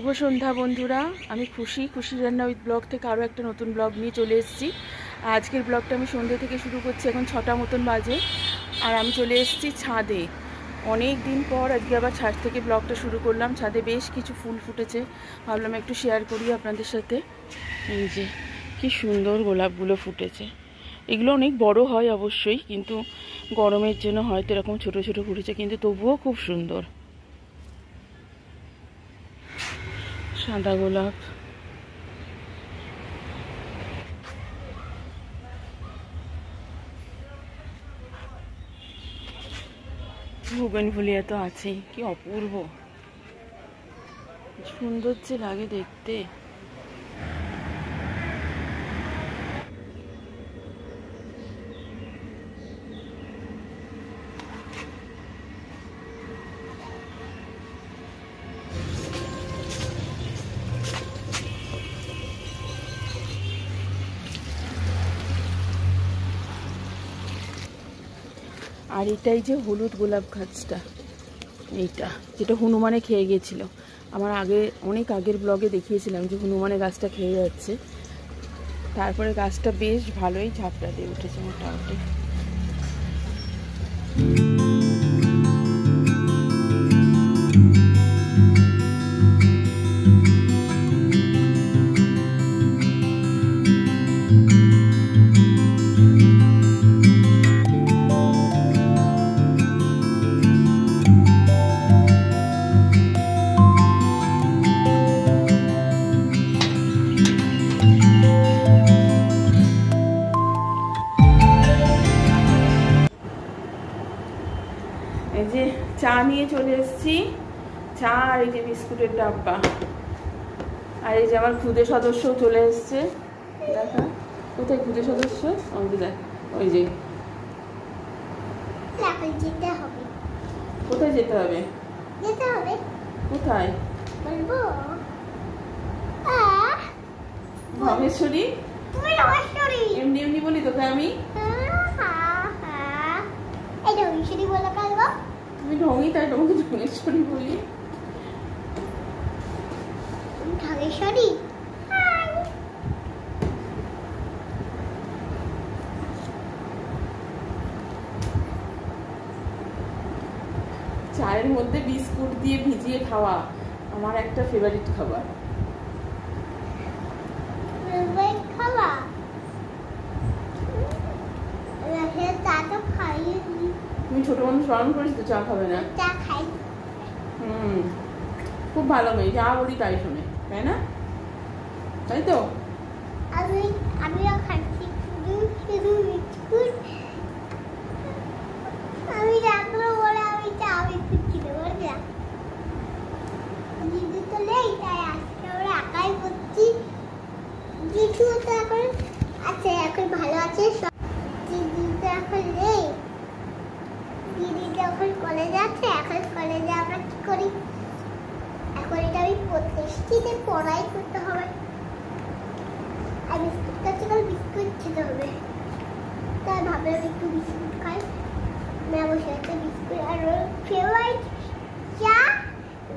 শুভ সন্ধ্যা বন্ধুরা। আমি খুশি রান্না উইথ ব্লগ থেকে আরও একটা নতুন ব্লগ নিয়ে চলে এসেছি। আজকের ব্লগটা আমি সন্ধ্যে থেকে শুরু করছি, এখন 6টা মতন বাজে। আর আমি চলে এসেছি ছাদে। অনেক দিন পর আজকে আবার ছাদ থেকে ব্লগটা শুরু করলাম। ছাদে বেশ কিছু ফুল ফুটেছে, ভাবলাম একটু শেয়ার করি আপনাদের সাথে। এই যে কি সুন্দর গোলাপগুলো ফুটেছে। এগুলো অনেক বড় হয় অবশ্যই, কিন্তু গরমের জন্য হয়তো এরকম ছোট ছোট ফুটেছে, কিন্তু তবুও খুব সুন্দর। সাদা গোলাপ, বুগেনভিলিয়া তো আছেই। কি অপূর্ব সুন্দর যে লাগে দেখতে। আর এটাই যে হলুদ গোলাপ গাছটা, এইটা যেটা হনুমানে খেয়ে গেছিল। আমার অনেক আগের ব্লগে দেখিয়েছিলাম যে হনুমানে গাছটা খেয়ে যাচ্ছে। তারপরে গাছটা বেশ ভালোই ঝাপড়া দিয়ে উঠেছে মোটামুটি। এই যে চা নিয়ে চলে এসেছি, চা আর এই যে বিস্কুটের ডাব্বা। আর এই যে আমার খুদে সদস্যও চলে এসছে। দেখা কোথায় খুদে সদস্য? ওই যে কোথায় যেতে হবে? কোথায় বলবো? ভবেশ্বরী। এমনি এমনি বলি তোকে আমি। তুমি ঢঙ্গি, তাই তোমাকে ঢঙ্গেশ্বরী বলি। চায়ের মধ্যে বিস্কুট দিয়ে ভিজিয়ে খাওয়া আমার একটা ফেভারিট খাবার। তুমি ছোট মানুষ বারণ করিস তো চা খাবে না? খুব ভালো মেয়ে, যা বলি তাই শোনে, তাই না? তাই তো। আমিও খাচ্ছি শুধু বিস্কুট। আমি রাখবো বলে আমি চা বিস্কুট খেতে পারছি না। দিদি তো নেই, তাই আজকে আমরা একাই করছি। কিছু তো এখন আছে, এখন ভালো আছে। দিদি তো এখন নেই, দিদি যখন কলেজে আছে। এখন কলেজে আমরা কি করি? এখন এটা আমি প্রতিষ্ঠিতে পড়াই করতে হবে। আর বিস্কুট খাচ্ছি, কাল বিস্কুট খেতে হবে। তাই ভাবলাম একটু বিস্কুট খাই। मैं বসে একটা বিস্কুট আর ফেভারিট চা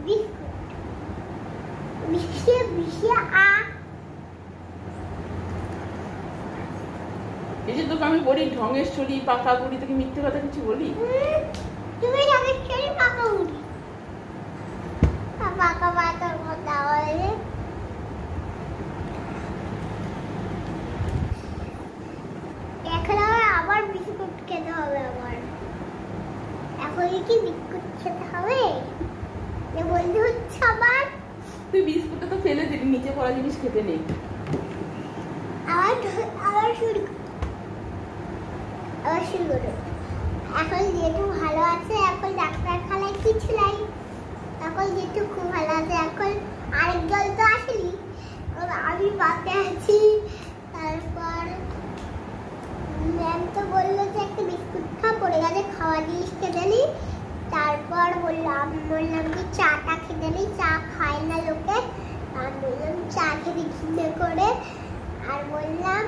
বিস্কুট মিশিয়ে এই যে তোকে আমি বলি ঢঙ্গেশ্বরী পাকা বুড়ি, তোকে মিথ্যে কথা কিছু বলি? তুমি ঢঙ্গেশ্বরী পাকা বুড়ি, পাকা পাকার কথা বলে। এখন আবার বিস্কুট খেতে হবে। আমার এখন কি বিস্কুট খেতে হবে? বলতে হচ্ছে আবার তুই বিস্কুটটা তো ফেলে দিবি, নিচে পড়া জিনিস খেতে নেই। আবার শুরু করো। এখন যেহেতু ভালো আছে, এখন ডাক্তারখানায় কিছু নাই। এখন যেহেতু খুব ভালো আছে, এখন আরেক জল তো আসেনি, আমি বাতে আছি। তারপর ম্যাম তো বললো যে একটা বিস্কুট পড়ে গেছে, খাওয়া জিনিস খেতে নি। তারপর বললাম কি চাটা খেতে নি, চা খায় না লোকে। আমি বললাম চা খেতে ঘিরে করে। আর বললাম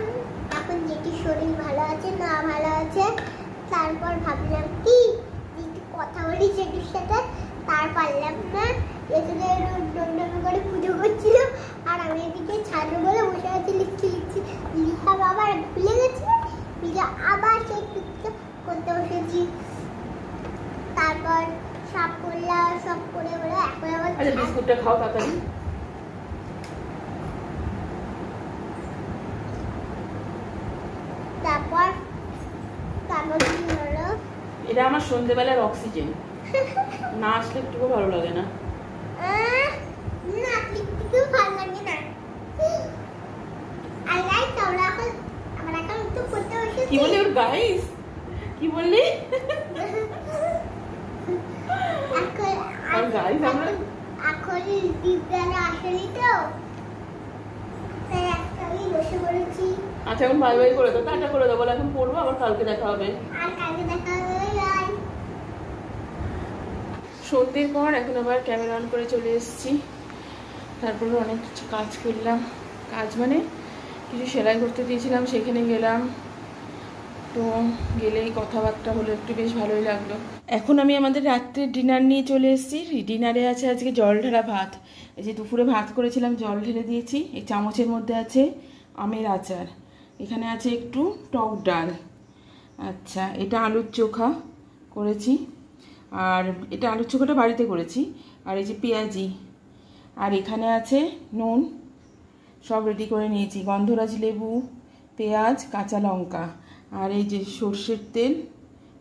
এখন যেটি শরীর ভালো আছে না ভালো আছে। তারপর ভাবলাম কি কথা বলি যেটির সাথে, তার পারলাম না। এখানে ডন্ডন করে পুজো করছিল আর আমি এদিকে ছাদে বলে বসে আছি লিখছি লিখা আবার ভুলে গেছি লিখা আবার সেই পিকটা করতে বসেছি তারপর সব করলাম সব করে বলে এখন আবার বিস্কুটটা খাও তাড়াতাড়ি তারপর তারপর কি হলো এটা আমার সন্ধ্যেবেলার অক্সিজেন না আসলে একটুকু ভালো লাগে না না একটু ভালো লাগে না আর গাইস আমরা এখন একটু করতে বসেছি কি বলি ওর গাইস কি বললি আর গাইস আমরা এখন বিদ্যালয়ে আসেনি তো তাই আমি বসে পড়েছি আচ্ছা এখন বাই বাই করে দাও টাটা করে দাও বলে এখন পড়বো আবার কালকে দেখা হবে আর কালকে দেখা হবে বাই সন্ধ্যের পর এখন আবার ক্যামেরা অন করে চলে এসেছি তারপরে অনেক কিছু কাজ করলাম কাজ মানে কিছু সেলাই করতে দিয়েছিলাম সেখানে গেলাম তো গেলেই কথাবার্তা হলো একটু বেশ ভালোই লাগলো এখন আমি আমাদের রাত্রের ডিনার নিয়ে চলে এসেছি ডিনারে আছে আজকে জল ঢালা ভাত এই যে দুপুরে ভাত করেছিলাম জল ঢেলে দিয়েছি এই চামচের মধ্যে আছে আমের আচার এখানে আছে একটু টক ডাল আচ্ছা এটা আলুর চোখা করেছি আর এটা আলুর চোখাটা বাড়িতে করেছি আর এই যে পেঁয়াজি আর এখানে আছে নুন সব রেডি করে নিয়েছি গন্ধরাজ লেবু পেঁয়াজ কাঁচা লঙ্কা আর এই যে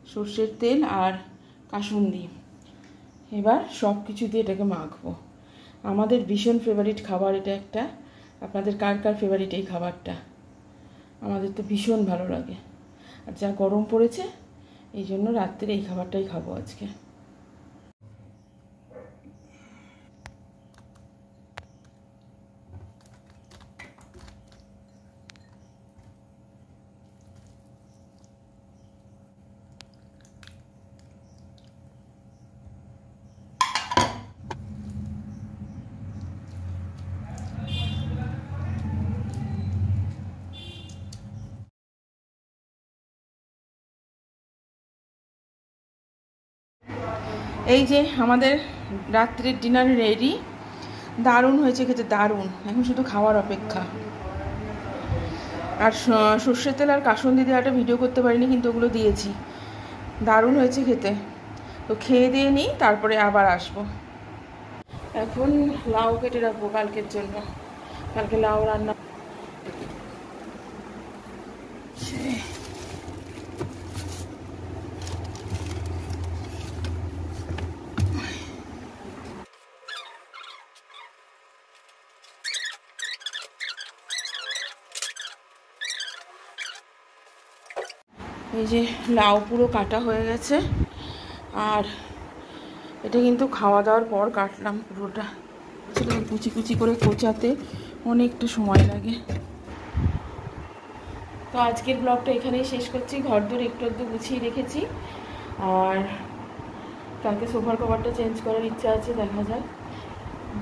সর্ষের তেল আর কাসুন্দি এবার সব কিছু দিয়ে এটাকে মাখবো আমাদের ভীষণ ফেভারিট খাবার এটা একটা আপনাদের কার কার ফেভারিট এই খাবারটা আমাদের তো ভীষণ ভালো লাগে আর যা গরম পড়েছে এই জন্য রাত্রে এই খাবারটাই খাবো আজকে এই যে আমাদের রাত্রের ডিনার রেডি দারুণ হয়েছে খেতে দারুণ এখন শুধু খাওয়ার অপেক্ষা আর সর্ষের তেল আর কাসুন্দি দিয়ে একটা ভিডিও করতে পারিনি কিন্তু ওগুলো দিয়েছি দারুণ হয়েছে খেতে তো খেয়ে দিয়ে নিই তারপরে আবার আসবো এখন লাউ কেটে রাখবো কালকের জন্য কালকে লাউ রান্না এই যে লাউ পুরো কাটা হয়ে গেছে আর এটা কিন্তু খাওয়া দাওয়ার পর কাটলাম পুরোটা সেটা কুচি কুচি করে কোচাতে অনেকটা সময় লাগে তো আজকের ব্লগটা এখানেই শেষ করছি ঘরদোর একটু গুছিয়ে রেখেছি আর কালকে সোফার কভারটা চেঞ্জ করার ইচ্ছা আছে দেখা যাক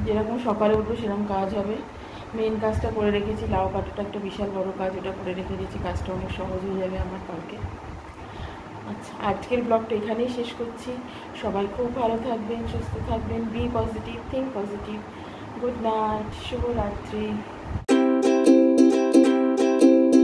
যেরকম সকালে উঠবো সেরকম কাজ হবে মেন কাজটা করে রেখেছি লাউ কাটাটা একটা বিশাল বড় কাজ ওটা করে রেখে দিয়েছি কাজটা অনেক সহজ হয়ে যাবে আমার কালকে আচ্ছা আজকের ব্লগটা এখানেই শেষ করছি সবাই খুব ভালো থাকবেন সুস্থ থাকবেন be positive think positive good night শুভরাত্রি